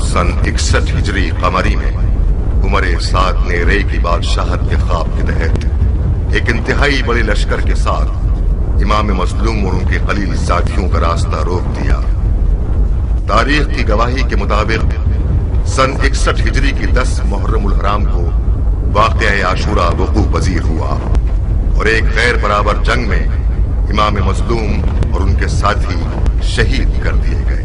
सन 61 हिजरी कमरी में उमर साद ने रे की बादशाहत के ख्वाब के तहत एक इंतहाई बड़े लश्कर के साथ इमाम मजलूम और उनके कलील साथियों का रास्ता रोक दिया। तारीख की गवाही के मुताबिक सन 61 हिजरी की 10 मुहर्रमुल हराम को वाक़या आशूरा वक़ू पजीर हुआ और एक गैर बराबर जंग में इमाम मजलूम और उनके साथी शहीद कर दिए गए।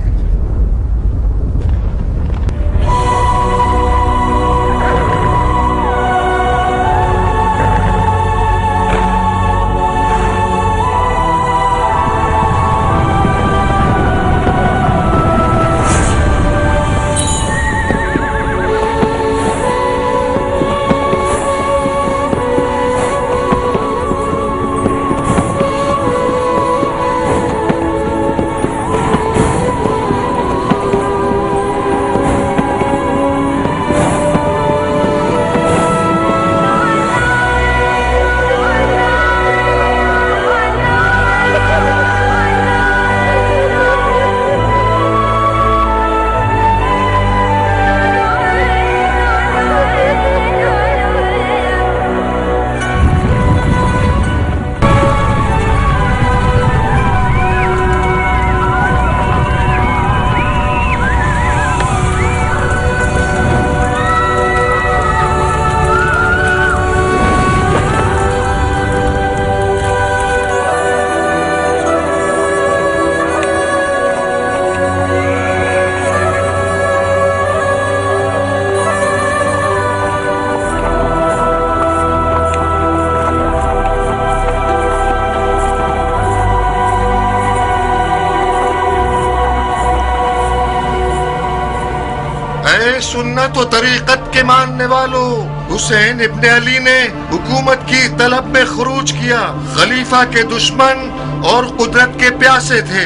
सुन्नत और तरीकत के मानने वालों, हुसैन इब्न अली ने हुकूमत की तलब में खरूज किया। खलीफा के दुश्मन और कुदरत के प्यासे थे,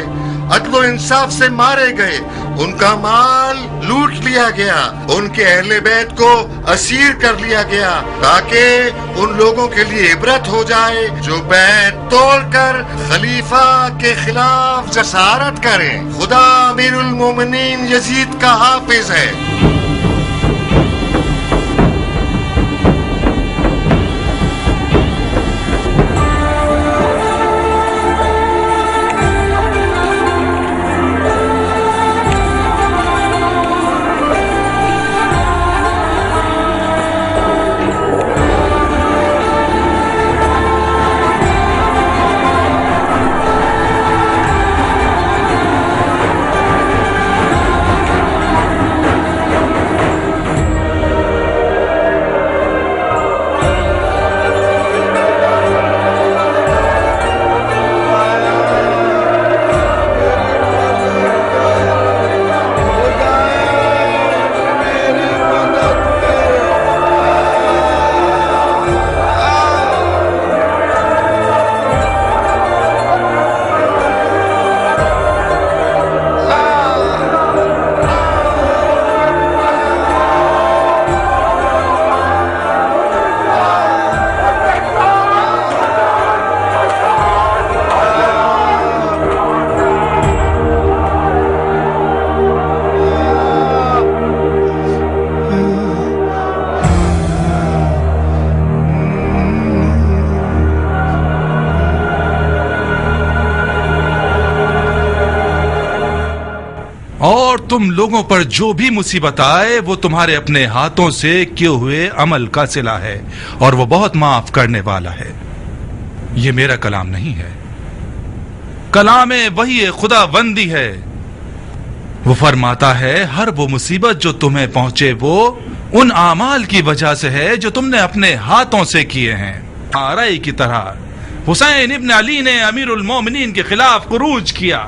अदलो इंसाफ से मारे गए, उनका माल लूट लिया गया, उनके अहले बैत को असीर कर लिया गया ताकि उन लोगों के लिए इबरत हो जाए जो बैत तोड़कर खलीफा के खिलाफ जसारत करें। खुदा अमीरुल मोमिनीन यजीद का हाफिज है। और तुम लोगों पर जो भी मुसीबत आए वो तुम्हारे अपने हाथों से किए हुए अमल का सिला है और वो बहुत माफ करने वाला है। ये मेरा कलाम नहीं है, कलाम वही खुदाबंदी है। वो फरमाता है हर वो मुसीबत जो तुम्हें पहुंचे वो उन आमाल की वजह से है जो तुमने अपने हाथों से किए हैं। आरई की तरह हुसैन इब्न अली ने अमीरुल मोमिनीन के खिलाफ खुरूज किया,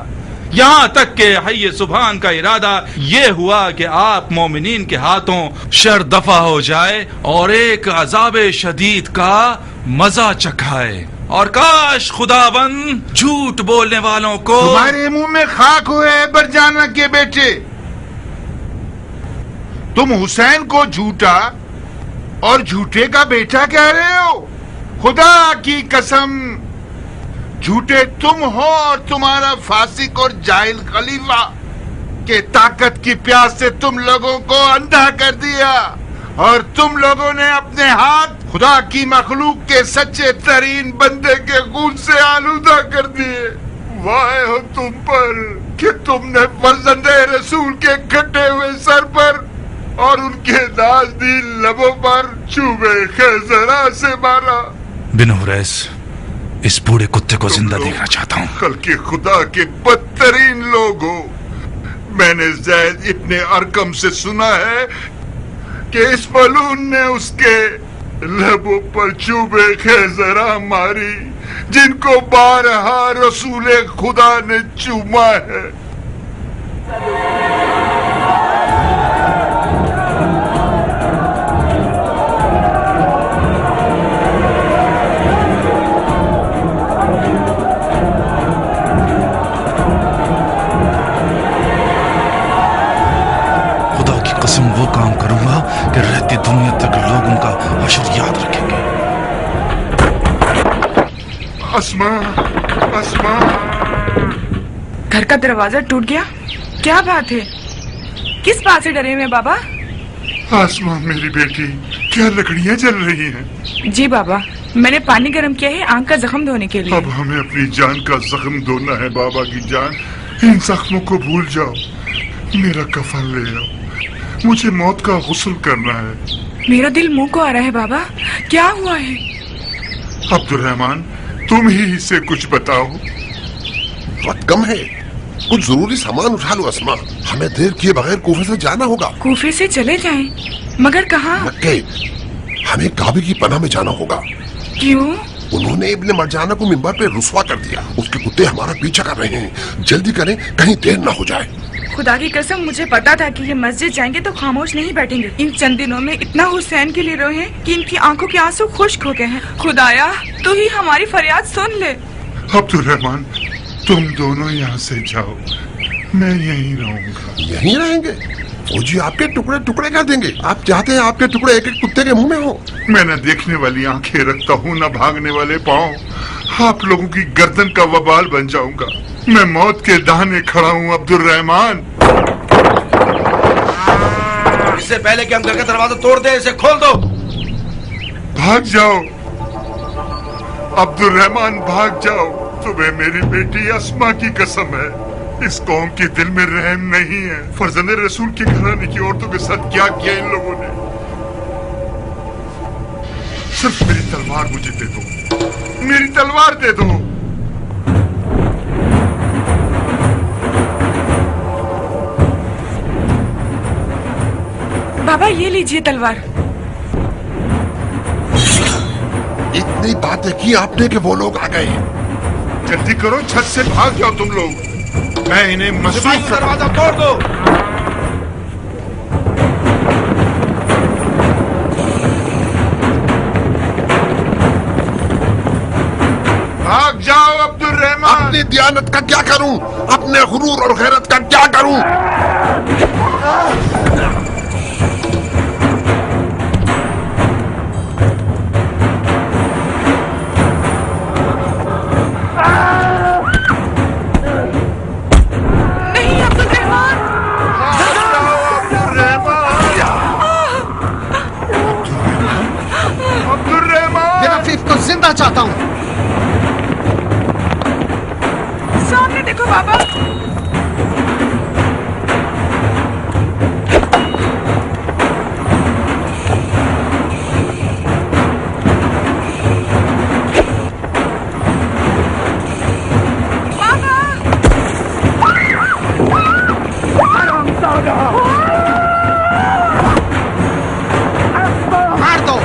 यहाँ तक के हय्ये सुभान का इरादा ये हुआ कि आप मोमिनीन के हाथों शर दफा हो जाए और एक अजाब शदीद का मजा चखाए। और काश खुदाबंद झूठ बोलने वालों को तुम्हारे मुंह में खाक हुए बरजाना के बेटे, तुम हुसैन को झूठा और झूठे का बेटा कह रहे हो। खुदा की कसम, झूठे तुम हो और तुम्हारा फासिक और जाहिल खलीफा। के ताकत की प्यास से तुम लोगों को अंधा कर दिया और तुम लोगों ने अपने हाथ खुदा की मखलूक के सच्चे तरीन बंदे के खून से आलूदा कर दिए। वाह हो तुम पर कि तुमने फर्जंदे रसूल के कटे हुए सर पर और उनके नाज़नीन लबों पर चूबे खैजरा से मारा। बिन हुरैस, इस बूढ़े कुत्ते को जिंदा देखना चाहता हूँ। कल के खुदा के बदतरीन लोग हो। मैंने ज़ैद इब्ने अरकम से सुना है कि इस मलून ने उसके लबों पर चूबे खैजरा मारी जिनको बारहा रसूल खुदा ने चूमा है। वो काम करूंगा कि रहती दुनिया तक लोग उनका हश्र याद रखेंगे। अस्मा, अस्मा। घर का दरवाजा टूट गया? क्या बात है? किस बात से डरे हुए बाबा? आसमा मेरी बेटी, क्या लकड़ियां जल रही हैं? जी बाबा, मैंने पानी गर्म किया है आंख का जख्म धोने के लिए। अब हमें अपनी जान का जख्म धोना है बाबा की जान। इन जख्मों को भूल जाओ। मेरा कफन ले आओ, मुझे मौत का गुस्ल करना है। मेरा दिल मुंह को आ रहा है बाबा, क्या हुआ है? अब्दुर्रहमान, तुम ही इसे कुछ बताओ। वक्त कम है, कुछ जरूरी सामान उठा लो अस्मा, हमें देर किए बगैर कूफे से जाना होगा। कूफे से चले जाएं, मगर कहाँ? मक्के, हमें काबे की पनाह में जाना होगा। क्यों? उन्होंने इब्ने मरजाना को मिंबर पे रुस्वा कर दिया। उसके कुत्ते हमारा पीछा कर रहे हैं, जल्दी करें कहीं देर ना हो जाए। खुदा की कसम, मुझे पता था कि ये मस्जिद जाएंगे तो खामोश नहीं बैठेंगे। इन चंद दिनों में इतना हुसैन के लिए रोए हैं कि इनकी आंखों के आंसू खुश्क हो गए हैं। खुदाया, तू ही हमारी फरियाद सुन ले। अब्दुर्रहमान, तुम दोनों यहाँ से जाओ, मैं यहीं रहूंगा। यहीं रहेंगे? फौजी आपके टुकड़े टुकड़े कर देंगे। आप चाहते हैं आपके टुकड़े एक एक कुत्ते के मुंह में हो? मैं न देखने वाली आंखें रखता हूँ, न भागने वाले पाँव। आप लोगों की गर्दन का वबाल बन जाऊंगा। मैं मौत के दाने खड़ा हूँ अब्दुर्रहमान। इससे पहले कि हम घर का दरवाजा तोड़ दें, इसे खोल दो। भाग जाओ अब्दुर्रहमान, भाग जाओ। तुम्हें मेरी बेटी अस्मा की कसम है, इस कौम के दिल में रहम नहीं है। फर्जंदे रसूल के घराने की औरतों के साथ क्या किया इन लोगों ने। सिर्फ मेरी तलवार मुझे दे दो, मेरी तलवार दे दो। बाबा, ये लीजिए तलवार। इतनी बातें की आपने कि वो लोग आ गए। जल्दी करो, छत से भाग जाओ तुम लोग। मैं इन्हें मसरूफ कर... दरवाजा तोड़ दो। भाग जाओ अब्दुर्रहमान। अपनी दियानत का क्या करूं? अपने गुरूर और गैरत का क्या करूं? जिंदा चाहता हूँ। सामने देखो बाबा। मार दो।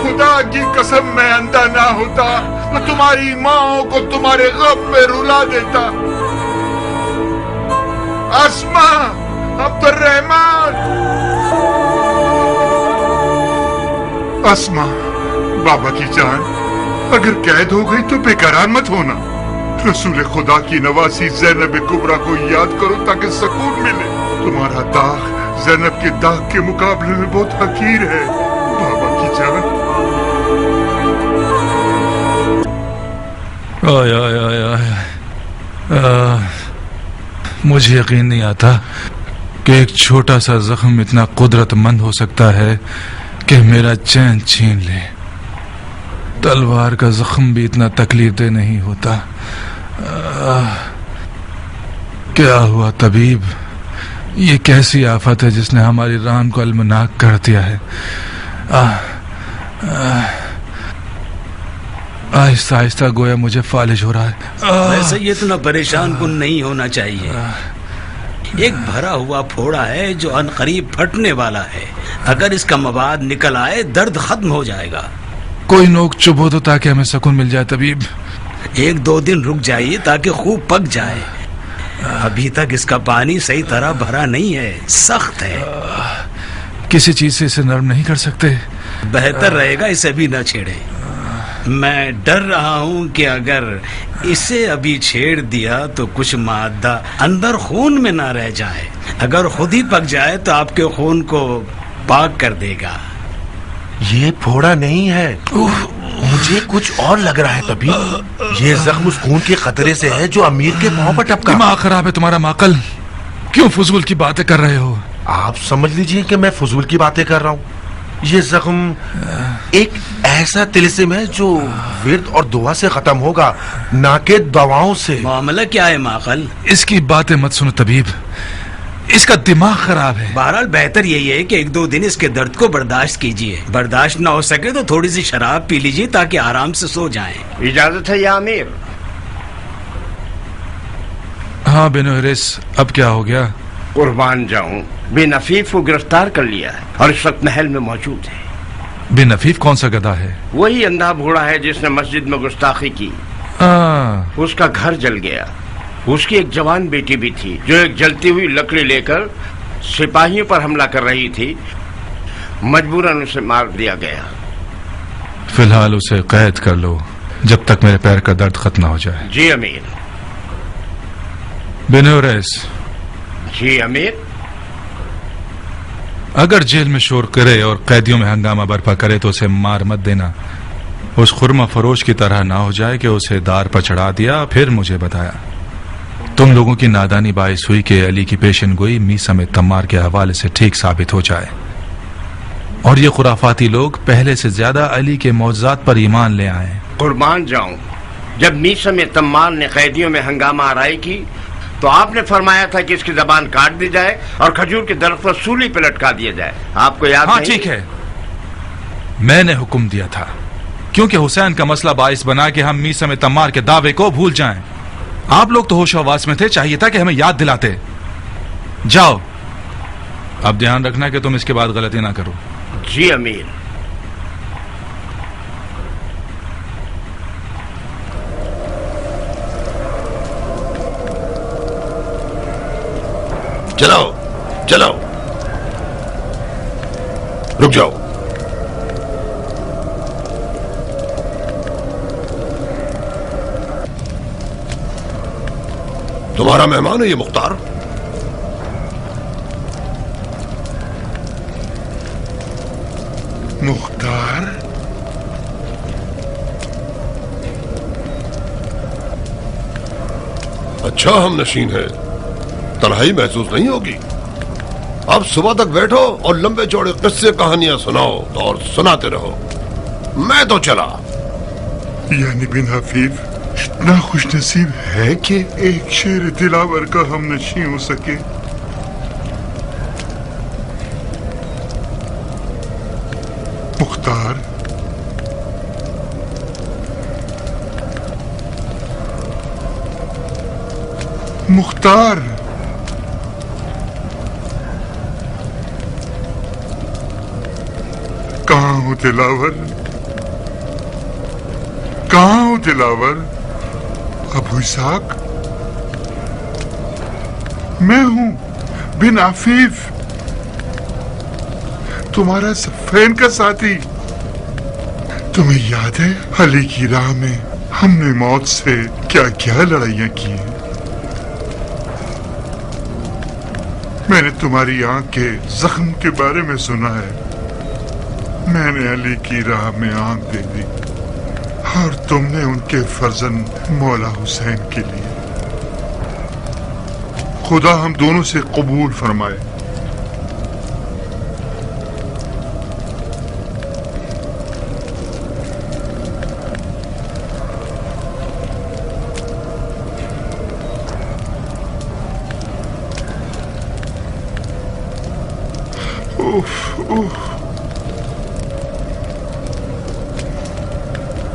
खुदा की कसम, मैं अंधा ना होता तो तुम्हारी माओ को तुम्हारे गम में रुला देता। अस्मा, अब्दुर्रहमान। अस्मा, बाबा की जान, अगर कैद हो गई तो बेकरार मत होना। रसूल खुदा की नवासी ज़ैनब कुबरा को याद करो ताकि सुकून मिले। तुम्हारा दाग ज़ैनब के दाग के मुकाबले में बहुत हकीर है बाबा की जान। आय आय आय आय मुझे यकीन नहीं आता कि एक छोटा सा जख्म इतना कुदरतमंद हो सकता है कि मेरा चैन छीन ले। तलवार का जख्म भी इतना तकलीफ दे नहीं होता। क्या हुआ तबीब? ये कैसी आफत है जिसने हमारी रान को अलमनाक कर दिया है? आहिस्ता आहिस्ता गोया मुझे फालिज हो रहा है। वैसे ये इतना परेशान कुन नहीं होना चाहिए। एक भरा हुआ फोड़ा है जो अनकरीब फटने वाला है। अगर इसका मवाद निकल आए दर्द खत्म हो जाएगा। कोई नोक चुभ हो तो ताकि हमें सुकून मिल जाए तबीब। 1-2 दिन रुक जाइए ताकि खूब पक जाए। अभी तक इसका पानी सही तरह भरा नहीं है, सख्त है। किसी चीज से इसे नरम नहीं कर सकते? बेहतर रहेगा इसे भी न छेड़े। मैं डर रहा हूँ कि अगर इसे अभी छेड़ दिया तो कुछ मादा अंदर खून में ना रह जाए। अगर खुद ही पक जाए तो आपके खून को पाक कर देगा। ये फोड़ा नहीं है, मुझे कुछ और लग रहा है तभी। ये जख्म उस खून के खतरे से है जो अमीर के पांव पर टपका। दिमाग खराब है तुम्हारा माकल, क्यों फजूल की बातें कर रहे हो? आप समझ लीजिए कि मैं फजूल की बातें कर रहा हूँ। ये जख्म एक ऐसा तिलिस्म है जो विर्द और दुआ से खत्म होगा, ना कि दवाओं से। मामला क्या है माकल? इसकी बातें मत सुनो तबीब, इसका दिमाग खराब है। बहरहाल बेहतर यही है कि 1-2 दिन इसके दर्द को बर्दाश्त कीजिए। बर्दाश्त ना हो सके तो थोड़ी सी शराब पी लीजिए ताकि आराम से सो जाएं। इजाजत है या अमीर? हाँ बिन हरिस, अब क्या हो गया? कुर्बान जाऊं, बिन अफीफ को गिरफ्तार कर लिया है और इस वक्त महल में मौजूद है। बिन अफीफ कौन सा गधा है? वही अंधा बूढ़ा है जिसने मस्जिद में गुस्ताखी की। उसका घर जल गया। उसकी एक जवान बेटी भी थी जो एक जलती हुई लकड़ी लेकर सिपाहियों पर हमला कर रही थी। मजबूरन उसे मार दिया गया। फिलहाल उसे कैद कर लो जब तक मेरे पैर का दर्द खत्म हो जाए। जी अमीर। बिन हरिस। जी अमीर। अगर जेल में शोर करे और कैदियों में हंगामा बर्पा करे तो उसे मार मत देना। उस खुरमा फरोश की तरह ना हो जाए कि उसे दार पर चढ़ा दिया फिर मुझे बताया। तुम लोगों की नादानी बाइस हुई कि अली की पेशन गोई मीसा में तम्मार के हवाले से ठीक साबित हो जाए और ये खुराफाती लोग पहले से ज्यादा अली के मौजज़ात पर ईमान ले आए। कुर्बान जाऊं, जब मीसा में तम्मार ने कैदियों में हंगामा आराई की तो आपने फरमाया था कि इसकी जबान काट दी जाए और खजूर के दरख्त पर सूली पे लटका दिया जाए। आपको याद हाँ नहीं? ठीक है, मैंने हुक्म दिया था क्योंकि हुसैन का मसला बाइस बना कि हम मीसा में तम्मार के दावे को भूल जाएं। आप लोग तो होश हवास में थे, चाहिए था कि हमें याद दिलाते। जाओ, अब ध्यान रखना कि तुम इसके बाद गलती ना करो। जी अमीर। चलाओ चलाओ, रुक जाओ। तुम्हारा मेहमान है ये मुख्तार? मुख्तार? अच्छा हम नशीन है, तन्हाई महसूस नहीं होगी। अब सुबह तक बैठो और लंबे चौड़े किस्से कहानियां सुनाओ और सुनाते रहो। मैं तो चला। यानी बिन हफीफ इतना खुश नसीब है कि एक शेर दिलावर का हम नशी हो सके। मुख्तार, मुख्तार, कहाँ हो दिलावर? कहाँ हो दिलावर? अबू इसाक, मैं हूं बिन आफीफ, तुम्हारा सफेन का साथी। तुम्हें याद है अली की राह में हमने मौत से क्या क्या लड़ाइयां की हैं? मैंने तुम्हारी आंख के जख्म के बारे में सुना है। मैंने अली की राह में आंख दे दी और तुमने उनके फर्जंद मौला हुसैन के लिए। खुदा हम दोनों से कबूल फरमाए।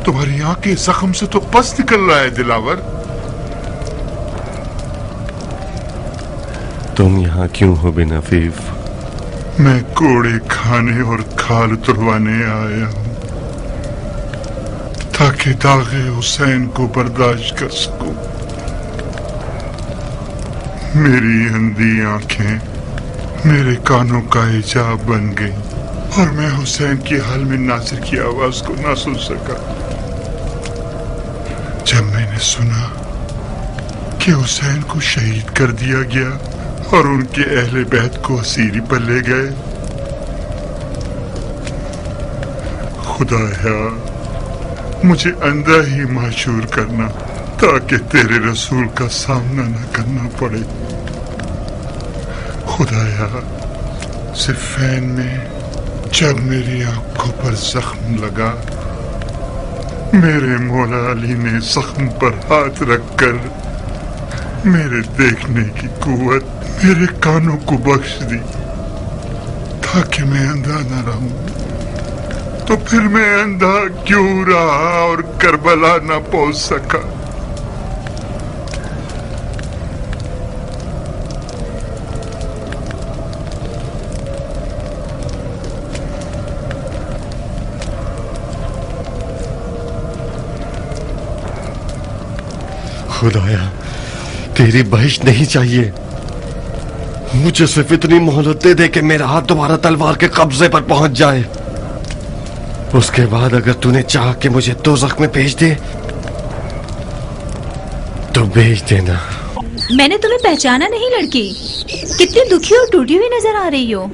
तुम्हारी आंख के जख्म से तो पस निकल रहा है दिलावर। तुम यहाँ क्यों हो बिन अफीफ? मैं कोड़े खाने और खाल उतरवाने आया हूँ ताकि दागे हुसैन को बर्दाश्त कर सकूं। मेरी अंधी आंखें मेरे कानों का हिजाब बन गई और मैं हुसैन की हाल में नासिर की आवाज को ना सुन सका। जब मैंने सुना कि हुसैन को शहीद कर दिया गया और उनके अहले बैत को असीरी पर ले गए, खुदाया मुझे अंधा ही माशूर करना ताकि तेरे रसूल का सामना न करना पड़े। खुदाया सिफ़ैन में जब मेरी आंखों पर जख्म लगा, मेरे मौला अली ने जख्म पर हाथ रखकर मेरे देखने की कुव्वत मेरे कानों को बख्श दी ताकि मैं अंधा न रहूं। तो फिर मैं अंधा क्यों रहा और करबला न पहुंच सका? खुदाया तेरी बहिश नहीं चाहिए, मुझे सिर्फ इतनी मोहलत दे दे कि मेरा हाथ दोबारा तलवार के कब्जे पर पहुंच जाए। उसके बाद अगर तूने चाहा कि मुझे दोज़ख में भेज दे तो भेज देना। मैंने तुम्हें पहचाना नहीं लड़की, कितनी दुखी और टूटी हुई नजर आ रही हो।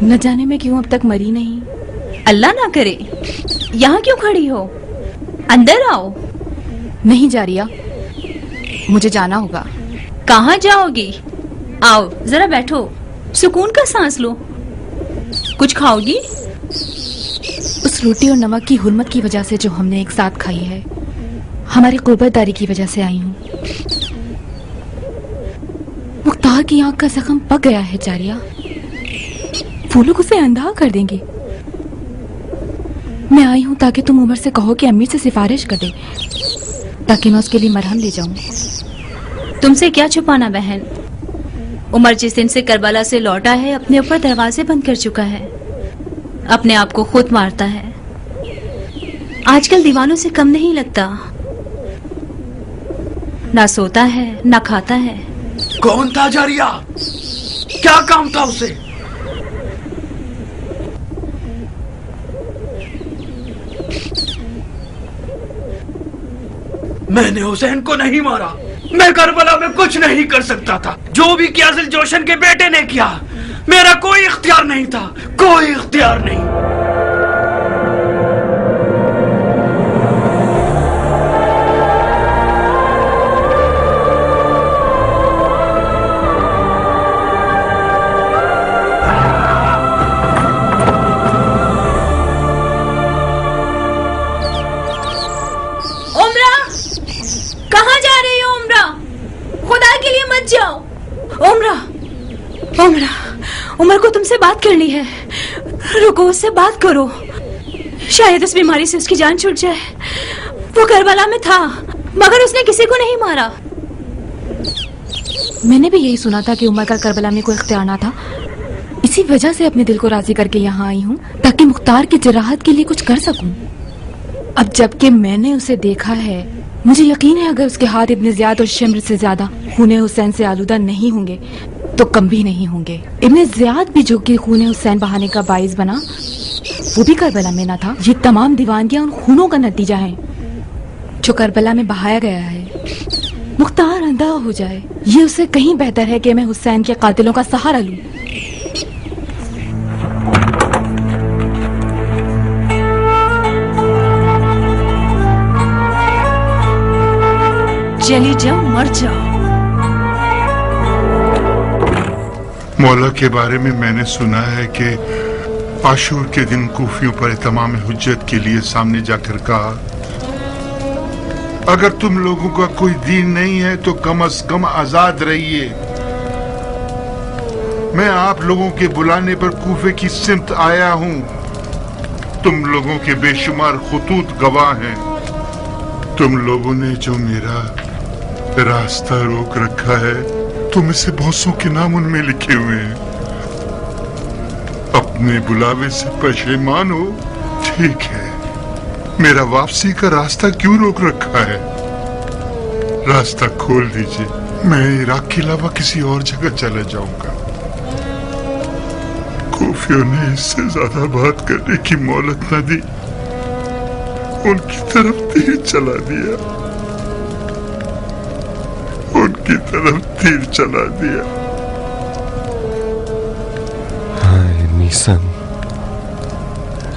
न जाने मैं क्यों अब तक मरी नहीं। अल्लाह ना करे, यहाँ क्यों खड़ी हो? अंदर आओ। नहीं जारिया, मुझे जाना होगा। कहाँ जाओगी? आओ जरा बैठो, सुकून का सांस लो। कुछ खाओगी? उस रोटी और नमक की हुर्मत की वजह से जो हमने एक साथ खाई है, हमारी कुर्बतदारी की वजह से आई हूँ। मुख्तार की आंख का जख्म पक गया है जारिया, वो लोग उसे अंधा कर देंगे। मैं आई हूँ ताकि तुम उमर से कहो कि अम्मी से सिफारिश कर दे ताकि मैं उसके लिए मरहम ले जाऊं। तुमसे क्या छुपाना बहन, उमर जिस दिन से करबला से लौटा है अपने ऊपर दरवाजे बंद कर चुका है, अपने आप को खुद मारता है। आजकल दीवानों से कम नहीं लगता, ना सोता है ना खाता है। कौन था जारिया? क्या काम था उसे? मैंने हुसैन को नहीं मारा, मैं करबला में कुछ नहीं कर सकता था। जो भी किया दिल जोशन के बेटे ने किया, मेरा कोई इख्तियार नहीं था, कोई इख्तियार नहीं। उमर को तुमसे बात करनी है, रुको उससे बात करो। शायद इस बीमारी से उसकी जान छूट जाए। वो करबला में था मगर उसने किसी को नहीं मारा। मैंने भी यही सुना था कि उमर का करबला में कोई इख्तियार ना था। इसी वजह से अपने दिल को राजी करके यहाँ आई हूँ ताकि मुख्तार की जराहत के लिए कुछ कर सकूं। अब जबकि मैंने उसे देखा है, मुझे यकीन है अगर उसके हाथ इब्न ज़ियाद और शिम्र से ज्यादा खून हुसैन से आलूदा नहीं होंगे तो कम भी नहीं होंगे। इब्न ज़ियाद भी जो कि खून हुसैन बहाने का बाइस बना, वो भी करबला में ना था। ये तमाम दीवानगियां उन खूनों का नतीजा है जो करबला में बहाया गया है। मुख्तार अंधा हो जाए, ये उससे कहीं बेहतर है कि मैं हुसैन के कातिलों का सहारा लूं। चली जाओ, मर जाओ। मौला के बारे में मैंने सुना है कि आशूर के दिन कूफियों पर तमाम हुज्जत के लिए सामने जाकर कहा, अगर तुम लोगों का कोई दीन नहीं है तो कम से कम आजाद रहिए। मैं आप लोगों के बुलाने पर कूफे की सिमत आया हूं। तुम लोगों के बेशुमार खुतूत गवाह हैं। तुम लोगों ने जो मेरा रास्ता रोक रखा है, तुम इसे बहुतों के नाम उनमें लिखे हुए हैं। अपने बुलावे से पशेमान हो? ठीक है, मेरा वापसी का रास्ता क्यों रोक रखा है? रास्ता खोल दीजिए, मैं इराक के अलावा किसी और जगह चला जाऊंगा। कूफियों ने इससे ज्यादा बात करने की मोहलत न दी, उनकी तरफ तीर चला दिया, उनकी तरफ तीर चला दिया। हाय मीसम,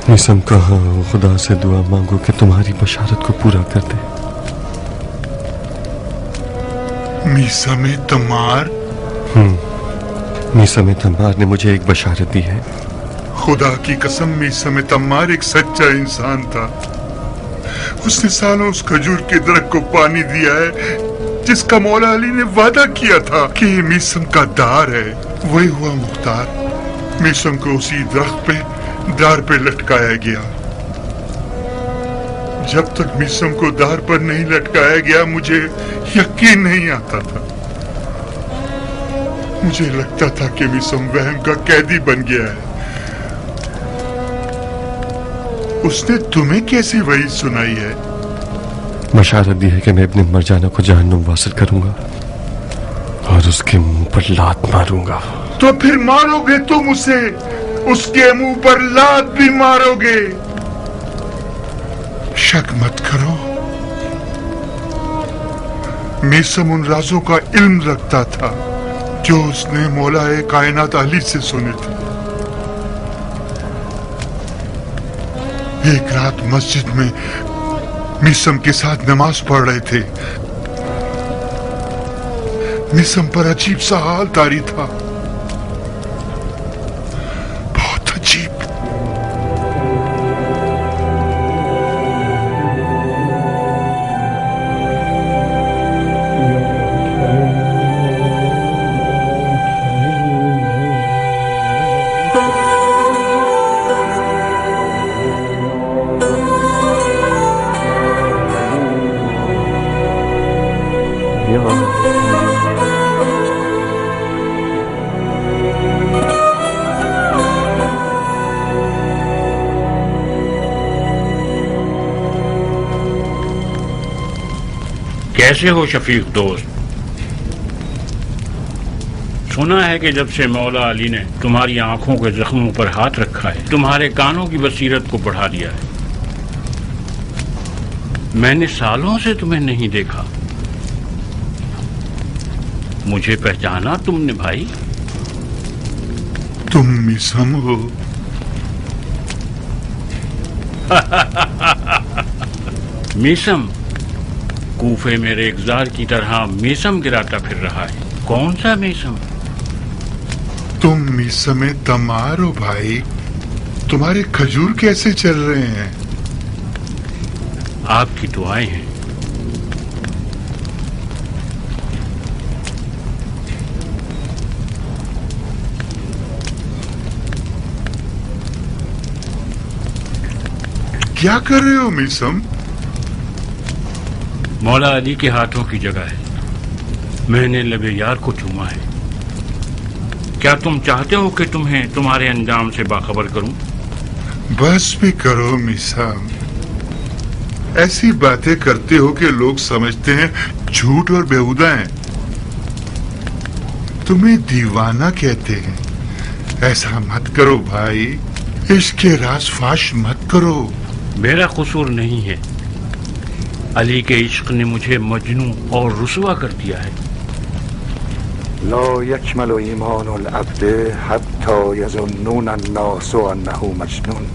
मीसम कहाँ हो? खुदा से दुआ मांगो कि तुम्हारी बशारत को पूरा कर दे। मीसम तमार? मीसम तमार ने मुझे एक बशारत दी है। खुदा की कसम, मीसम तमार एक सच्चा इंसान था। उसने सालों उस खजूर के दरख्त को पानी दिया है जिसका मौला अली ने वादा किया था कि ये मीसम का दार है। वही हुआ मुख्तार। मीसम को उसी दरख्त पे दार पे लटकाया गया। जब तक मीसम को दार पर नहीं लटकाया गया मुझे यकीन नहीं आता था। मुझे लगता था कि मीसम वहम का कैदी बन गया है। उसने तुम्हें कैसी वही सुनाई है? बशारत दी है कि मैं अपने मरजाना को जहन्नुम वासिल करूंगा और उसके मुंह पर लात मारूंगा। तो फिर मारोगे तुम उसे? उसके मुंह पर लात भी मारोगे? शक मत करो, मीसम उन राजों का इल्म रखता था जो उसने मौलाए कायनात अली से सुने थे। एक रात मस्जिद में मीसम के साथ नमाज पढ़ रहे थे। मीसम पर अजीब सा हाल तारी था, बहुत अजीब। कैसे हो शफीक दोस्त? सुना है कि जब से मौला अली ने तुम्हारी आंखों के जख्मों पर हाथ रखा है, तुम्हारे कानों की बसीरत को बढ़ा दिया है। मैंने सालों से तुम्हें नहीं देखा। मुझे पहचाना तुमने भाई? तुम मीसम हो? मीसम? कूफे में रेगजार की तरह मीसम गिराता फिर रहा है। कौन सा मीसम? तुम मीसम तमार हो भाई। तुम्हारे खजूर कैसे चल रहे हैं? आपकी दुआएं हैं। क्या कर रहे हो मीसम? मौला अली के हाथों की जगह है। मैंने लबे यार को चूमा है। क्या तुम चाहते हो कि तुम्हें तुम्हारे अंजाम से बाखबर करूं? बस भी करो मीसम। ऐसी बातें करते हो कि लोग समझते हैं झूठ और बेहुदा हैं। तुम्हें दीवाना कहते हैं। ऐसा मत करो भाई, इश्क के राज फाश मत करो। मेरा कसूर नहीं है। علی کے عشق نے مجھے مجنون اور رسوا کر دیا ہے. لا يكمل ایمان العبد حتى يظنون الناس انه مجنون.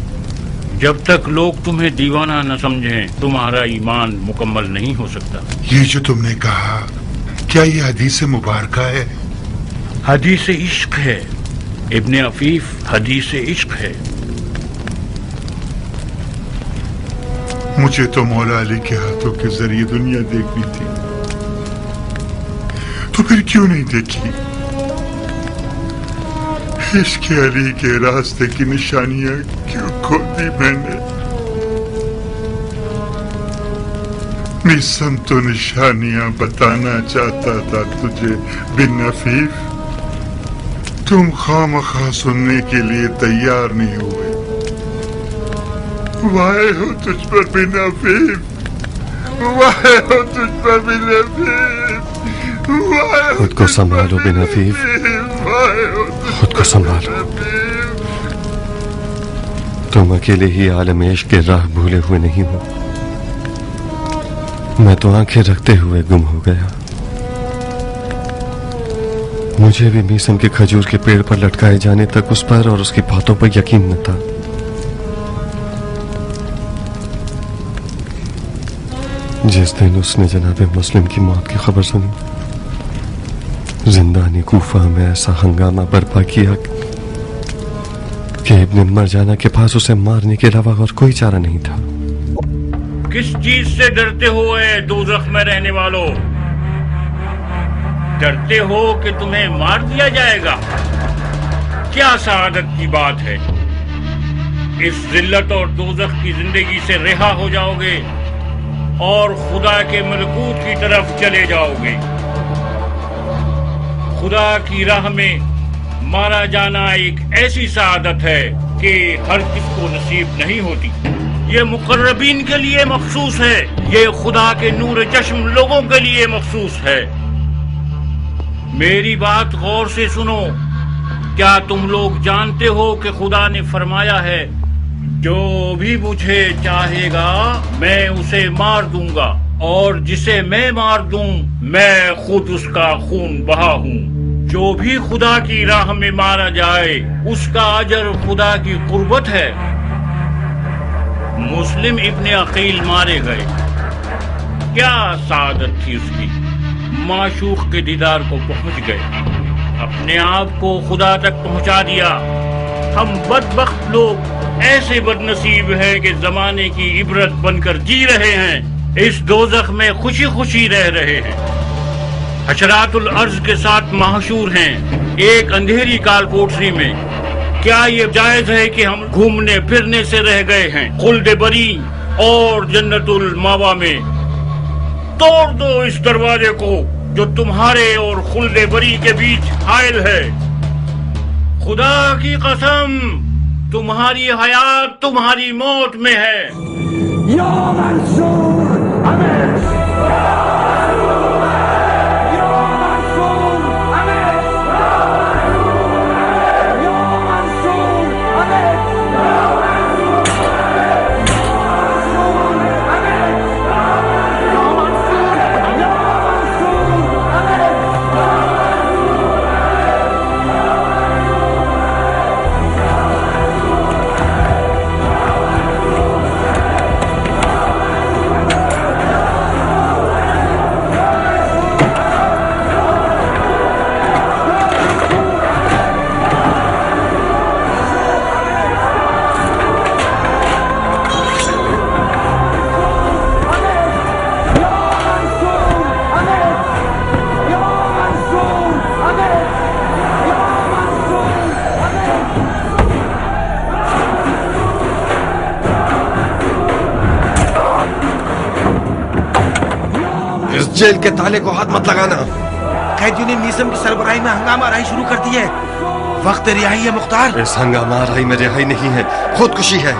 جب تک لوگ تمہیں دیوانہ نہ سمجھیں تمہارا ایمان مکمل نہیں ہو سکتا. یہ جو تم نے کہا کیا یہ حدیث مبارکہ ہے؟ حدیث عشق ہے ابن عفیف، حدیث عشق ہے. مجھے تو مولا علی کے ہاتھوں کے ذریعے دنیا دیکھنی تھی، تو پھر کیوں نہیں دیکھی؟ عشق علی کے راستے کی نشانیاں کیوں کھو دی میں نے؟ نیسم تو نشانیاں بتانا چاہتا تھا تجھے بن عفیف، تم خواہ سننے کے لیے تیار نہیں ہوئے. وائے ہو تجھ پر بن عفیف، وائے ہو تجھ پر بن عفیف. خود کو سنبھالو بن عفیف، خود کو سنبھالو. تم اکیلے ہی عالم عشق کے راہ بھولے ہوئے نہیں ہو. میں تو آنکھیں رکھتے ہوئے گم ہو گیا. مجھے بھی میسم کے کھجور کے پیڑ پر لٹکائے جانے تک اس پر اور اس کی باتوں پر یقین نہ تھا. جس دن اس نے جناب مسلم کی موت کی خبر سنی، زندانی کوفہ میں ایسا ہنگامہ برپا کیا کہ ابن مرجانہ کے پاس اسے مارنے کے علاوہ اور کوئی چارہ نہیں تھا. کس چیز سے ڈرتے ہو اے دوزخ میں رہنے والوں؟ ڈرتے ہو کہ تمہیں مار دیا جائے گا؟ کیا سعادت کی بات ہے. اس ذلت اور دوزخ کی زندگی سے رہا ہو جاؤ گے اور خدا کے ملکوت کی طرف چلے جاؤ گے. خدا کی راہ میں مارا جانا ایک ایسی سعادت ہے کہ ہر کس کو نصیب نہیں ہوتی. یہ مقربین کے لیے مخصوص ہے، یہ خدا کے نور چشم لوگوں کے لیے مخصوص ہے. میری بات غور سے سنو. کیا تم لوگ جانتے ہو کہ خدا نے فرمایا ہے جو بھی مجھے چاہے گا میں اسے مار دوں گا، اور جسے میں مار دوں میں خود اس کا خون بہا ہوں. جو بھی خدا کی راہ میں مارا جائے اس کا اجر خدا کی قربت ہے. مسلم ابن عقیل مارے گئے، کیا سعادت تھی اس کی. معشوق کے دیدار کو پہنچ گئے، اپنے آپ کو خدا تک پہنچا دیا. ہم بدبخت لوگ ایسے بد نصیب ہیں کہ زمانے کی عبرت بن کر جی رہے ہیں، اس دوزخ میں خوشی خوشی رہ رہے ہیں. حشرات الارض کے ساتھ محشور ہیں ایک اندھیری کال کوٹری میں. کیا یہ جائز ہے کہ ہم گھومنے پھرنے سے رہ گئے ہیں خلد بری اور جنت الماوا میں؟ توڑ دو اس دروازے کو جو تمہارے اور خلد بری کے بیچ حائل ہے. خدا کی قسم تمہاری حیات تمہاری موت میں ہے. یا منصور جیل کے تالے کو ہاتھ مت لگانا. قیدیوں نے میسم کی سربراہی میں ہنگامہ آرائی شروع کر دی ہے. وقت رہائی ہے مختار. اس ہنگامہ آرائی میں رہائی نہیں ہے، خودکشی ہے.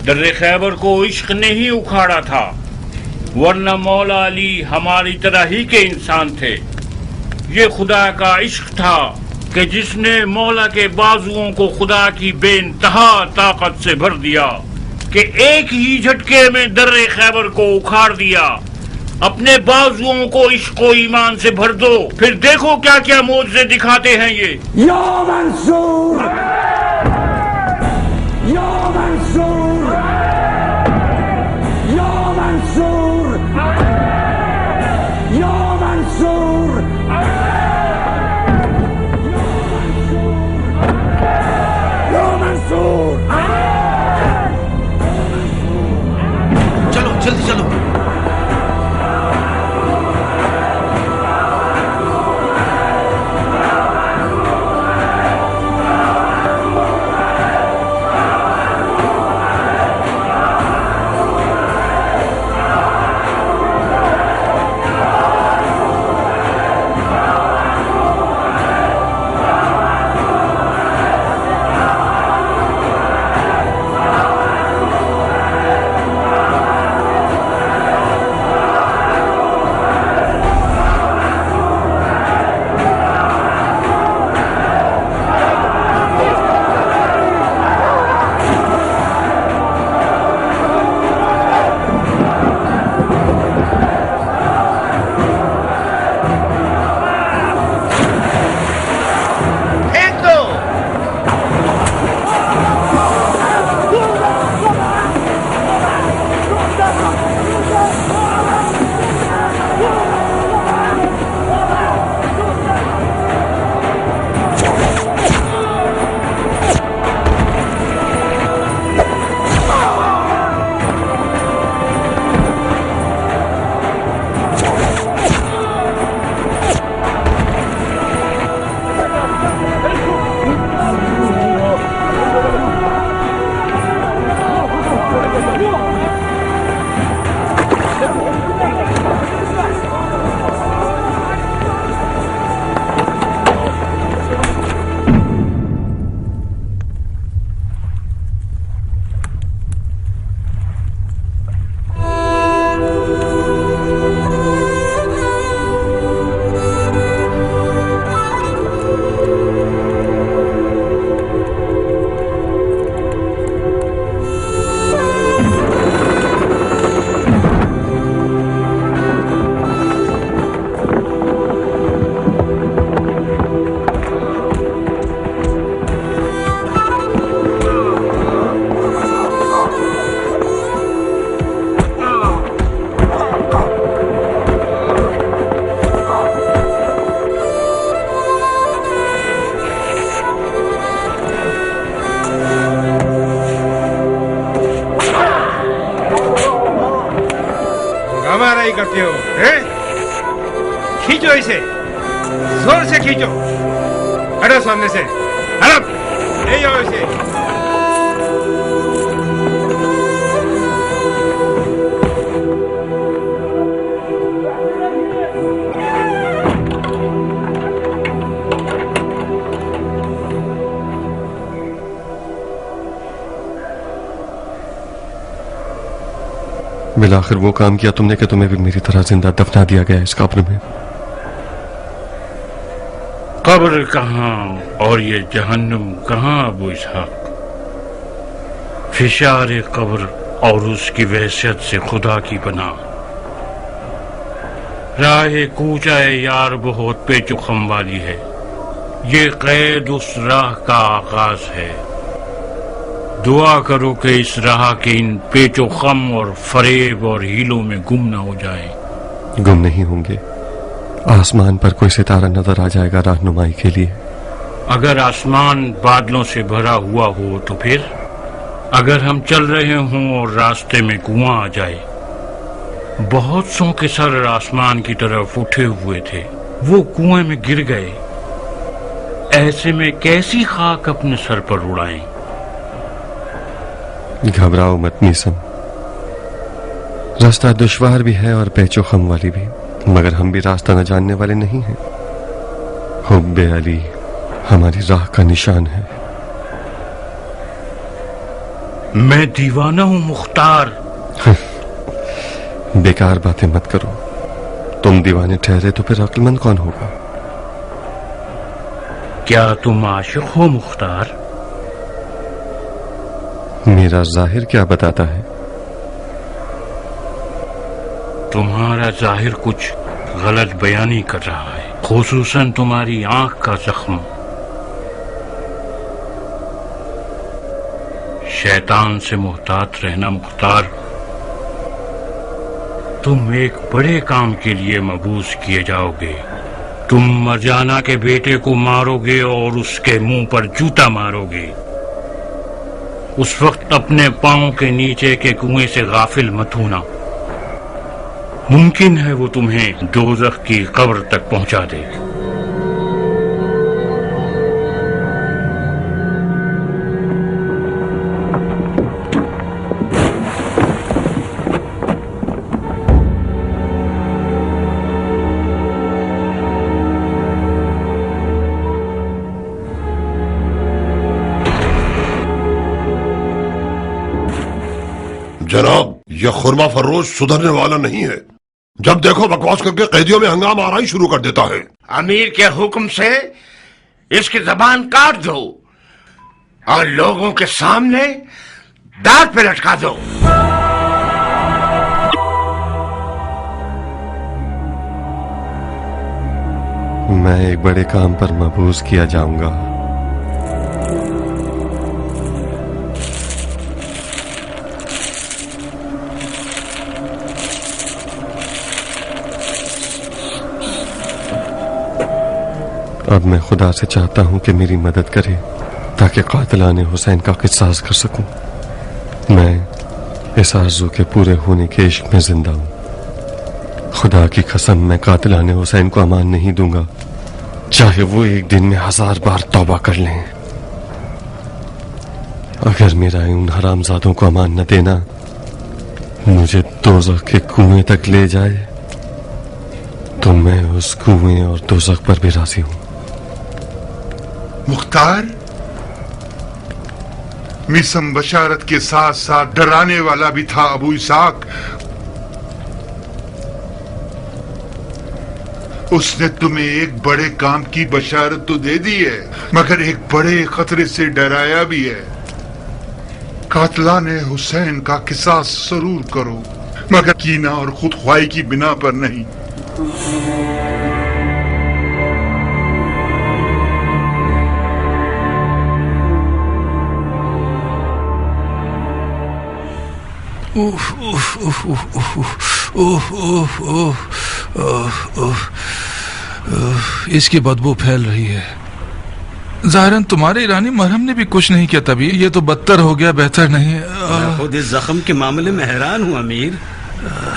दर्रे खैबर को इश्क ने ही उखाड़ा था, वरना मौला अली हमारी तरह ही के इंसान थे। ये खुदा का इश्क था कि जिसने मौला के बाजुओं को खुदा की बेइंतहा ताकत से भर दिया कि एक ही झटके में दर्रे खैबर को उखाड़ दिया। अपने बाजुओं को इश्क व ईमान से भर दो, फिर देखो क्या क्या मोज़े दिखाते हैं ये। या मंसूर, या मंसूर, या मंसूर, या मंसूर, या मंसूर। चलो जल्दी चलो। करते हो हैं? खींचो इसे, जोर से खींचो। हटो सामने से, हटो, ले जाओ इसे। बिलाखिर वो काम किया तुमने कि तुम्हें भी मेरी तरह जिंदा दफना दिया गया इस कब्र में। कब्र कहाँ और ये जहन्नुम कहाँ अबू इसहाक? फिशार कब्र और उसकी वहशत से खुदा की पनाह। राह कूचा यार बहुत पेचुखम वाली है, ये कैद उस राह का आगाज है। दुआ करो कि इस राह के इन पेचो खम और फरेब और हीलों में गुम ना हो जाएं। गुम नहीं होंगे, आसमान पर कोई सितारा नजर आ जाएगा रहनुमाई के लिए। अगर आसमान बादलों से भरा हुआ हो तो फिर? अगर हम चल रहे हों और रास्ते में कुआं आ जाए। बहुत सौ के सर आसमान की तरफ उठे हुए थे, वो कुएं में गिर गए। ऐसे में कैसी खाक अपने सर पर उड़ाएं? घबराओ मत मीसम, रास्ता दुश्वार भी है और पेचो खम वाली भी, मगर हम भी रास्ता न जानने वाले नहीं हैं। हुब्बे अली हमारी राह का निशान है। मैं दीवाना हूँ मुख्तार। बेकार बातें मत करो। तुम दीवाने ठहरे तो फिर अक्लमंद कौन होगा? क्या तुम आशिक हो मुख्तार? मेरा जाहिर क्या बताता है? तुम्हारा जाहिर कुछ गलत बयानी कर रहा है, खुसूसन तुम्हारी आंख का जख्म। शैतान से मुहतात रहना मुख्तार। तुम एक बड़े काम के लिए मबूस किए जाओगे। तुम मरजाना के बेटे को मारोगे और उसके मुंह पर जूता मारोगे। उस वक्त अपने पांव के नीचे के कुएं से गाफिल मत होना। मुमकिन है वो तुम्हें दोज़ख की कब्र तक पहुंचा दे। जनाब, यह खुरमा फरोश सुधरने वाला नहीं है। जब देखो बकवास करके कैदियों में हंगामा आना ही शुरू कर देता है। अमीर के हुक्म से इसकी जबान काट दो और लोगों के सामने दांत पे लटका दो। मैं एक बड़े काम पर मबूस किया जाऊंगा। अब मैं खुदा से चाहता हूं कि मेरी मदद करे ताकि कातिलाने हुसैन का किसास कर सकूं। मैं इस आरज़ू के पूरे होने के इश्क में जिंदा हूं। खुदा की कसम, मैं कातिलाने हुसैन को अमान नहीं दूंगा, चाहे वो एक दिन में 1000 बार तौबा कर लें। अगर मेरा उन हरामजादों को अमान न देना मुझे दोज़ख के कुएं तक ले जाए तो मैं उस कुएं और दोज़ख पर भी राजी हूं। मुख्तार, मिसम बशारत के साथ साथ डराने वाला भी था अबू इसाक। उसने तुम्हें एक बड़े काम की बशारत तो दे दी है, मगर एक बड़े खतरे से डराया भी है। कातलाने हुसैन का किसास जरूर करो, मगर कीना और खुद ख्वाही की बिना पर नहीं। उफ उफ उफ उफ उफ उफ उफ उफ इसकी बदबू फैल रही है। ज़ाहिरन तुम्हारे ईरानी मरहम ने भी कुछ नहीं किया, तभी ये तो बदतर हो गया, बेहतर नहीं। मैं खुद इस जख्म के मामले में हैरान हूँ अमीर।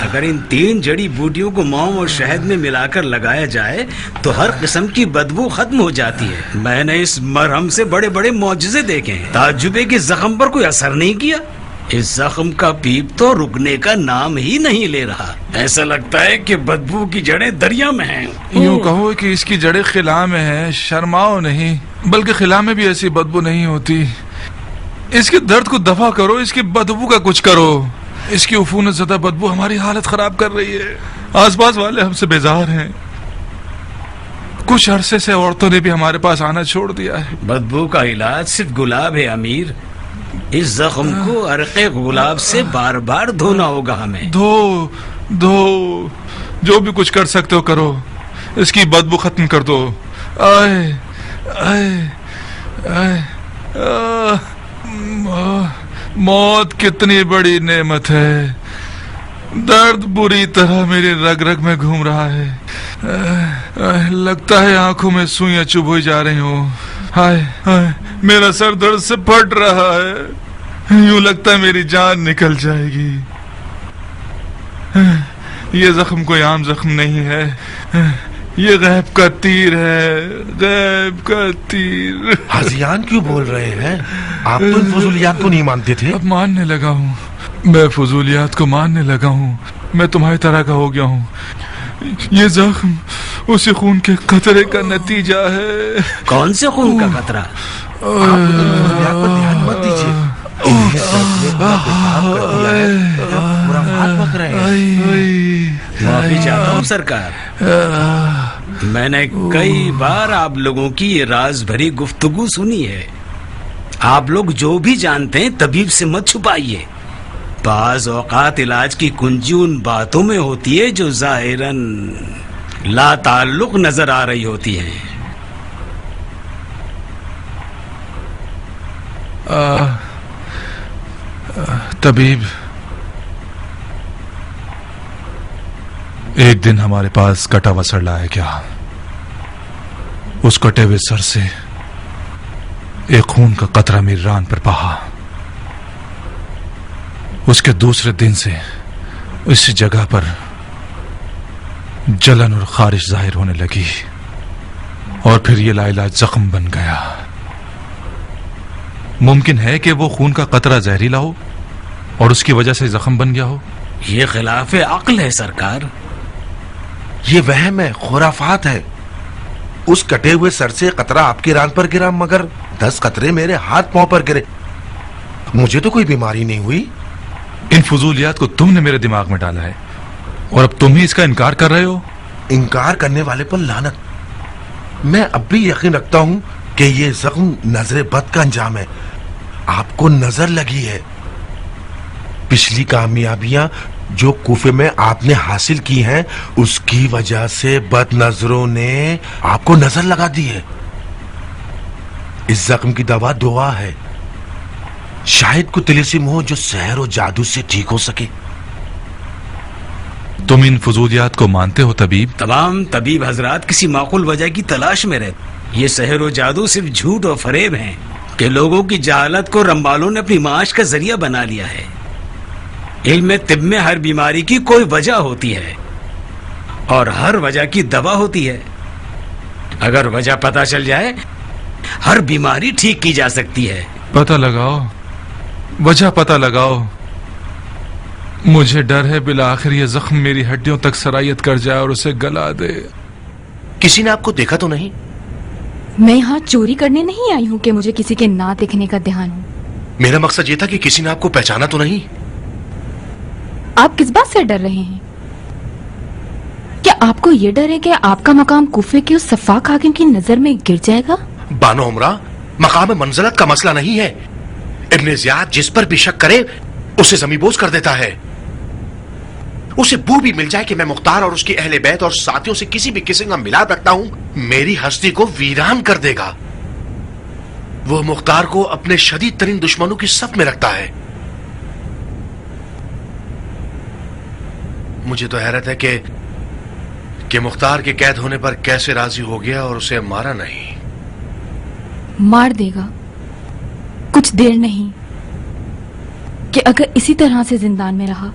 अगर इन 3 जड़ी बूटियों को मौम और शहद में मिलाकर लगाया जाए तो हर किस्म की बदबू खत्म हो जाती है। मैंने इस मरहम से बड़े बड़े मौजज़े देखे हैं, ताज्जुब है कि जख्म पर कोई असर नहीं किया। इस जख्म का पीप तो रुकने का नाम ही नहीं ले रहा। ऐसा लगता है कि बदबू की जड़ें दरिया में हैं। यूं कहो कि इसकी जड़ें खिला में हैं। शर्माओ नहीं, बल्कि खिला में भी ऐसी बदबू नहीं होती। इसके दर्द को दफा करो, इसकी बदबू का कुछ करो। इसकी उफूनत ज़दा बदबू हमारी हालत खराब कर रही है। आसपास वाले हमसे बेजार हैं। कुछ अरसे से औरतों ने भी हमारे पास आना छोड़ दिया है। बदबू का इलाज सिर्फ गुलाब है अमीर। इस जख्म को अरक़े गुलाब से बार बार धोना होगा हमें। धो जो भी कुछ कर सकते हो करो, इसकी बदबू खत्म कर दो। आए आए आए मौत कितनी बड़ी नेमत है। दर्द बुरी तरह मेरे रग रग में घूम रहा है। लगता है आंखों में सुइयां चुभ हुई जा रही हो। हाय हाय, मेरा सर दर्द से फट रहा है। यूं लगता है मेरी जान निकल जाएगी। ये जख्म कोई आम जख्म नहीं है, ये गैब का तीर है, गैब का तीर। हाजियान क्यों बोल रहे हैं? आप तो इन फजूलियात को नहीं मानते थे। अब मानने लगा हूँ, मैं फजूलियात को मानने लगा हूँ। मैं तुम्हारी तरह का हो गया हूँ। ये जख्म उसी खून के कतरे का नतीजा है। कौन से खून का कतरा? आप फजूलियात पर ध्यान मत दीजिए। इन्हें दर्द ने इतना बेताब कर दिया है, पूरा हाथ पक रहे हैं। माफी चाहता हूँ सरकार, मैंने कई बार आप लोगों की ये राज भरी गुफ्तगू सुनी है। आप लोग जो भी जानते हैं तबीब से मत छुपाइए। बाज औकात इलाज की कुंजी उन बातों में होती है जो जाहिरन ला ताल्लुक नजर आ रही होती हैं। तबीब, एक दिन हमारे पास कटा हुआ सर लाया क्या? उस कटे हुए सर से एक खून का कतरा मेरी रान पर बहा। उसके दूसरे दिन से इस जगह पर जलन और खारिश जाहिर होने लगी और फिर ये लाइलाज जख्म बन गया। मुमकिन है कि वो खून का कतरा जहरीला हो और उसकी वजह से जख्म बन गया हो। ये खिलाफे अक्ल है सरकार। ये वहम है, खुराफात है। उस कटे हुए सर से कतरा आपकी रान पर गिरा, मगर 10 कतरे मेरे हाथ पांव पर गिरे। मुझे तो कोई बीमारी नहीं हुई। इन फजूलियात को तुमने मेरे दिमाग में डाला है और अब तुम ही इसका इनकार कर रहे हो। इनकार करने वाले पर लानत। मैं अब भी यकीन रखता हूं कि ये जख्म नजर बद का अंजाम है। आपको नजर लगी है। पिछली कामयाबियां जो कूफे में आपने हासिल की हैं, उसकी वजह से बद नजरों ने आपको नजर लगा दी है। इस जख्म की दवा दुआ है। शायद कोई तिलिस्म हो जो सहर और जादू से ठीक हो सके। तुम इन फजूलियात को मानते हो तबीब? तमाम तबीब हजरात किसी माकूल वजह की तलाश में रहते। ये सहर और जादू सिर्फ झूठ और फरेब हैं कि लोगों की जहालत को रंबालों ने अपनी माश का जरिया बना लिया है। इल्म तिब में हर बीमारी की कोई वजह होती है और हर वजह की दवा होती है। अगर वजह पता चल जाए, हर बीमारी ठीक की जा सकती है। पता लगाओ, वजह पता लगाओ। मुझे डर है बिला आखिर ये जख्म मेरी हड्डियों तक सरायत कर जाए और उसे गला दे। किसी ने आपको देखा तो नहीं? मैं यहाँ चोरी करने नहीं आई हूँ कि मुझे किसी के ना देखने का ध्यान हो। मेरा मकसद ये था कि किसी ने आपको पहचाना तो नहीं? आप किस बात से डर रहे हैं? क्या आपको ये डर है कि आपका मकाम कूफे के उस सफाक हाकिम की नजर में गिर जाएगा? बानो उमरा, मकाम मंजिलत का मसला नहीं है। इब्ने ज़ियाद जिस पर भी शक करे उसे ज़मीबोज़ कर देता है। उसे बू भी मिल जाए कि मैं मुख्तार और उसकी अहले बैत और साथियों से किसी भी किस्म का मिलाप रखता हूं, मेरी हस्ती को वीरान कर देगा। वो मुख्तार को अपने शदीद तरीन दुश्मनों की सफ में रखता है। मुझे तो हैरत है कि मुख्तार के कैद होने पर कैसे राजी हो गया और उसे मारा नहीं। मार देगा, कुछ देर नहीं कि अगर इसी तरह से जिंदान में रहा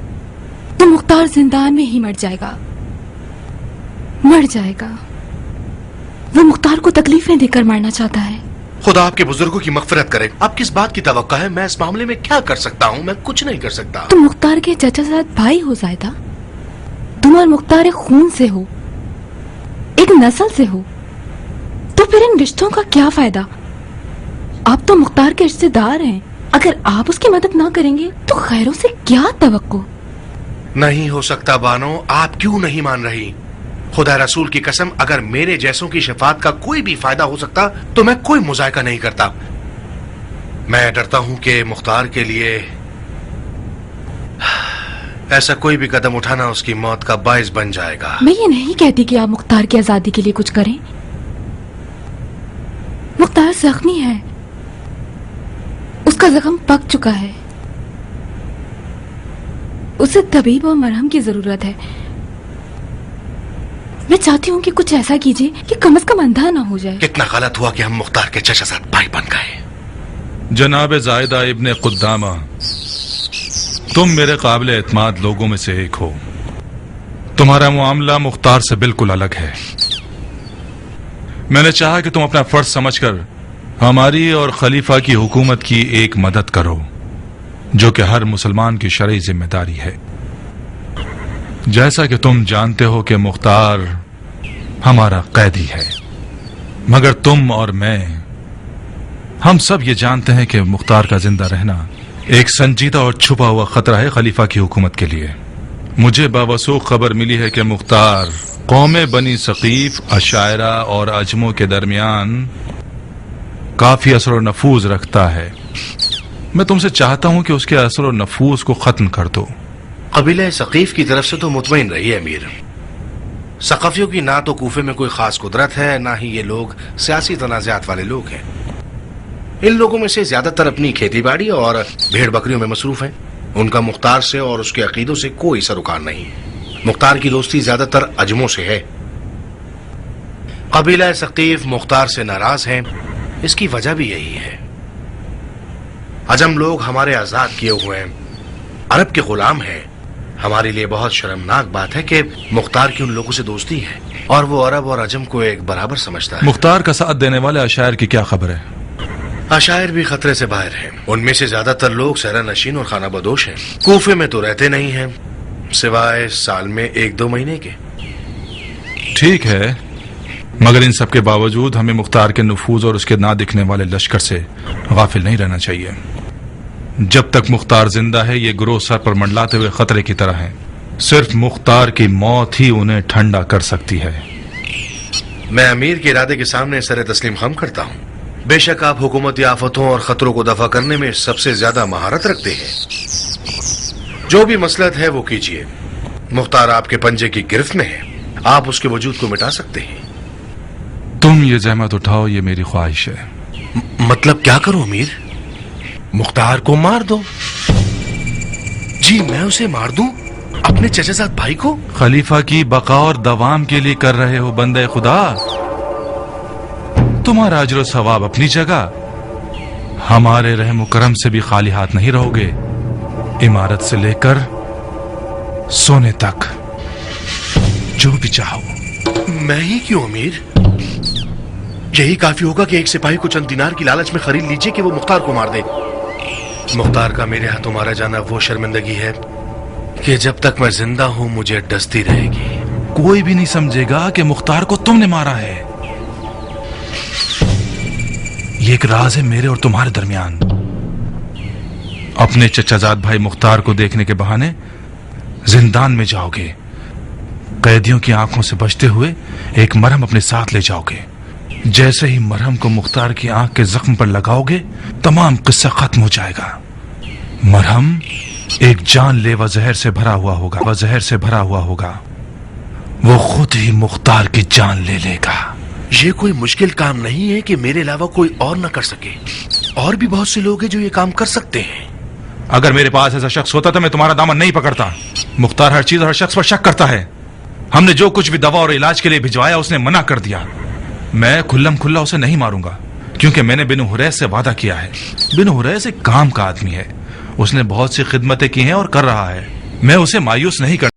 तो मुख्तार जिंदान में ही मर जाएगा। वो मुख्तार को तकलीफें देकर मारना चाहता है। खुदा आपके बुजुर्गों की मगफिरत करे। आप किस बात की तवक्का है? मैं इस मामले में क्या कर सकता हूँ? मैं कुछ नहीं कर सकता। तुम मुख्तार के चाचा साथ भाई हो जायदा। तुम और मुख्तार एक खून से हो, एक नस्ल से हो, तो फिर इन रिश्तों का क्या फायदा? आप तो मुख्तार के रिश्तेदार हैं। अगर आप उसकी मदद ना करेंगे तो खैरों से क्या तवक्को? नहीं हो सकता बानो। आप क्यों नहीं मान रही? खुदा रसूल की कसम, अगर मेरे जैसों की शफात का कोई भी फायदा हो सकता तो मैं कोई मुजायका नहीं करता। मैं डरता हूं कि मुख्तार के लिए ऐसा कोई भी कदम उठाना उसकी मौत का बाइस बन जाएगा। मैं ये नहीं कहती कि आप मुख्तार की आजादी के लिए कुछ करें। मुख्तार जख्मी है, उसका जख्म पक चुका है, उसे तबीब और मरहम की जरूरत है। मैं चाहती हूँ कि कुछ ऐसा कीजिए कि कम से कम अंधा ना हो जाए। कितना गलत हुआ कि हम मुख्तार के चचा साथ भाई बन गए। जनाब जायदा इब्ने कुद्दामा, तुम मेरे काबिल एतमाद लोगों में से एक हो। तुम्हारा मामला मुख्तार से बिल्कुल अलग है। मैंने चाहा कि तुम अपना फर्ज समझकर हमारी और खलीफा की हुकूमत की एक मदद करो, जो कि हर मुसलमान की शरई जिम्मेदारी है। जैसा कि तुम जानते हो कि मुख्तार हमारा कैदी है, मगर तुम और मैं, हम सब ये जानते हैं कि मुख्तार का जिंदा रहना एक संजीदा और छुपा हुआ खतरा है खलीफा की हुकूमत के लिए। मुझे बावसूख खबर मिली है कि मुख्तार कौम बनी सकीफ, अशायरा और अजमों के दरमियान काफी असर और नफूज रखता है। मैं तुमसे चाहता हूं कि उसके असर और नफूज को खत्म कर दो। कबीला सकीफ की तरफ से तो मुतमईन रही अमीर। सकाफियों की ना तो कूफे में कोई खास कुदरत है, ना ही ये लोग सियासी तनाज़ात वाले लोग हैं। इन लोगों में से ज्यादातर अपनी खेती बाड़ी और भेड़ बकरियों में मसरूफ हैं। उनका मुख्तार से और उसके अकीदों से कोई सरोकार नहीं है। मुख्तार की दोस्ती ज्यादातर अजमों से है। कबीला सकीफ मुख्तार से नाराज है। इसकी वजह भी यही है। अजम लोग हमारे आजाद किए हुए हैं, अरब के गुलाम हैं। हमारे लिए बहुत शर्मनाक बात है कि मुख्तार की उन लोगों से दोस्ती है और वो अरब और अजम को एक बराबर समझता है। मुख्तार का साथ देने वाले अशायर की क्या खबर है? अशायर भी खतरे से बाहर हैं। उनमें से ज्यादातर लोग सहरा नशीन और खाना बदोश हैं। कूफे में तो रहते नहीं हैं, सिवाय साल में 1-2 महीने के। ठीक है, मगर इन सब के बावजूद हमें मुख्तार के नफूज और उसके ना दिखने वाले लश्कर से गाफिल नहीं रहना चाहिए। जब तक मुख्तार जिंदा है, ये ग्रोह सर पर मंडलाते हुए खतरे की तरह है। सिर्फ मुख्तार की मौत ही उन्हें ठंडा कर सकती है। मैं अमीर के इरादे के सामने सर तस्लीम खम करता हूँ। बेशक आप हुकूमती आफतों और खतरों को दफा करने में सबसे ज्यादा महारत रखते हैं। जो भी मसलहत है वो कीजिए। मुख्तार आपके पंजे की गिरफ्त में है। आप उसके वजूद को मिटा सकते हैं। तुम ये जहमत उठाओ, ये मेरी ख्वाहिश है। मतलब क्या करूं अमीर? मुख्तार को मार दो। जी मैं उसे मार दूं? अपने चचाजाद भाई को? खलीफा की बका और दवाम के लिए कर रहे हो बंदे खुदा। तुम्हारा अजर सवाब अपनी जगह। हमारे रहम करम से भी खाली हाथ नहीं रहोगे। इमारत से लेकर सोने तक जो भी चाहो। मैं ही क्यों अमीर? यही काफी होगा कि एक सिपाही को चंद दिनार की लालच में खरीद लीजिए कि वो मुख्तार को मार दे। मुख्तार का मेरे हाथों मारा जाना वो शर्मिंदगी है कि जब तक मैं जिंदा हूं मुझे डसती रहेगी। कोई भी नहीं समझेगा कि मुख्तार को तुमने मारा है। ये एक राज है मेरे और तुम्हारे दरमियान। अपने चचाजाद भाई मुख्तार को देखने के बहाने जिंदान में जाओगे। कैदियों की आंखों से बचते हुए एक मरहम अपने साथ ले जाओगे। जैसे ही मरहम को मुख्तार की आंख के जख्म पर लगाओगे, तमाम किस्सा खत्म हो जाएगा। मरहम एक जानलेवा जहर से भरा हुआ होगा। वह जहर से भरा हुआ होगा। वो खुद ही मुख्तार की जान ले लेगा। ये कोई मुश्किल काम नहीं है कि मेरे अलावा कोई और न कर सके। और भी बहुत से लोग हैं जो ये काम कर सकते हैं। अगर मेरे पास ऐसा शख्स होता तो मैं तुम्हारा दामन नहीं पकड़ता। मुख्तार हर चीज और हर शख्स पर शक करता है। हमने जो कुछ भी दवा और इलाज के लिए भिजवाया उसने मना कर दिया। मैं खुल्लम खुल्ला उसे नहीं मारूंगा, क्योंकि मैंने बिनु हुरैस से वादा किया है। बिनु हुरैस एक काम का आदमी है। उसने बहुत सी खिदमतें की हैं और कर रहा है। मैं उसे मायूस नहीं कर